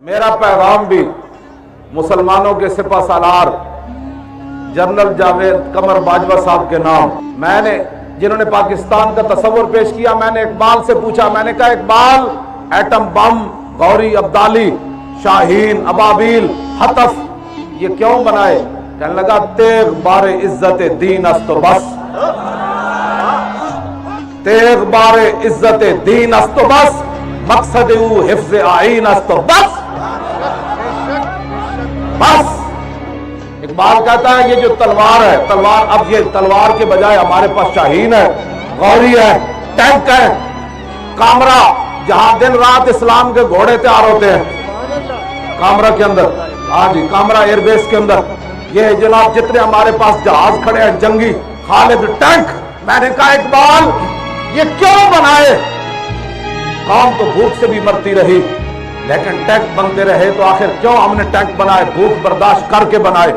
मेरा पैगाम भी मुसलमानों के सिपह सालार जनरल जावेद कमर बाजवा साहब के नाम। मैंने जिन्होंने पाकिस्तान का तस्वुर पेश किया, मैंने इकबाल से पूछा, मैंने कहा इकबाल एटम बम, गौरी अब्दाली, शाहीन, अबाबील, हतफ ये क्यों बनाए? कहने लगा तेग बारे इज्जत दीन अस्त बस, तेग बारे इज्जत दीन अस्त बस, मकसद हिफ्ज़ आईन अस्त बस। बस इकबाल कहता है ये जो तलवार है, तलवार अब ये तलवार के बजाय हमारे पास शाहीन है, गौरी है, टैंक है, कामरा, जहां दिन रात इस्लाम के घोड़े तैयार होते हैं कामरा के अंदर। हाँ जी, कामरा एयरबेस के अंदर ये जनाब जितने हमारे पास जहाज खड़े हैं जंगी, खालिद टैंक। मैंने कहा इकबाल ये क्यों बनाए? कौम तो भूख से भी मरती रही लेकिन टैंक बनते रहे, तो आखिर क्यों हमने टैंक बनाए? भूख बर्दाश्त करके बनाए।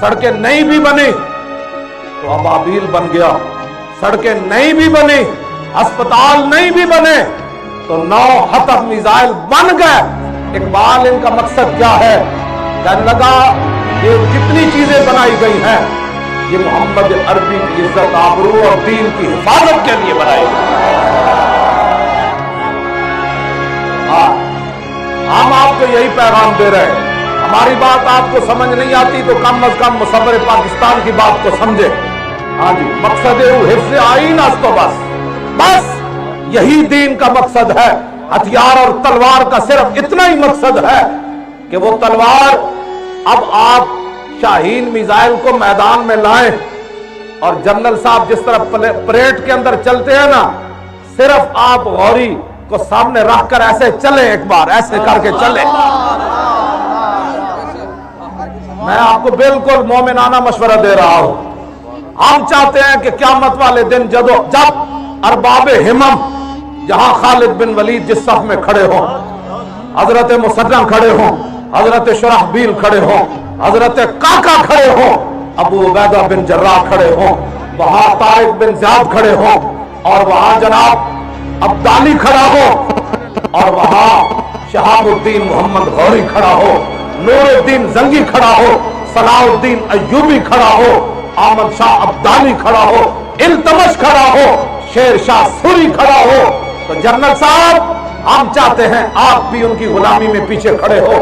सड़कें नहीं भी बनी तो अबाबील बन गया, सड़कें नहीं भी बनी, अस्पताल नहीं भी बने तो 9 हतफ मिसाइल बन गए। इकबाल इनका मकसद क्या है? कहने लगा ये जितनी चीजें बनाई गई हैं ये मोहम्मद अरबी की इज्जत, आबरू और दीन की हिफाजत के लिए बनाई गई। हम आपको यही पैगाम दे रहे हैं। हमारी बात आपको समझ नहीं आती तो कम अज कम मुसव्विर पाकिस्तान की बात को समझे। हाँ जी, मकसद हिफ्ज़ आईन अस्तो बस, बस यही दीन का मकसद है। हथियार और तलवार का सिर्फ इतना ही मकसद है कि वो तलवार अब आप शाहीन मिसाइल को मैदान में लाएं और जनरल साहब जिस तरह परेड के अंदर चलते हैं ना, सिर्फ आप गौरी को सामने रखकर ऐसे चले, एक बार ऐसे करके चले। मैं आपको बिल्कुल मोमिनाना मशवरा दे रहा हूं। हम चाहते हैं कि क़यामत वाले दिन जब अरबाबे हिम्मत, जहां खालिद बिन वलीद जिस सफ में खड़े हों, हजरत मुसन्ना खड़े हों, हजरत शुराहबील खड़े हों, हजरत काका खड़े हों, अबू उबैदा बिन जर्राह खड़े हों, वहां तारिक बिन ज़ियाद खड़े हों, और वहां जनाब अब्दाली खड़ा हो, और वहां शहाबुद्दीन मोहम्मद गौरी खड़ा हो, नूरुद्दीन जंगी खड़ा हो, सलाहुद्दीन अय्यूबी खड़ा हो, अहमद शाह अब्दाली खड़ा हो, इल्तमश खड़ा हो, शेर शाह सूरी खड़ा हो, तो जनरल साहब हम चाहते हैं आप भी उनकी गुलामी में पीछे खड़े हो।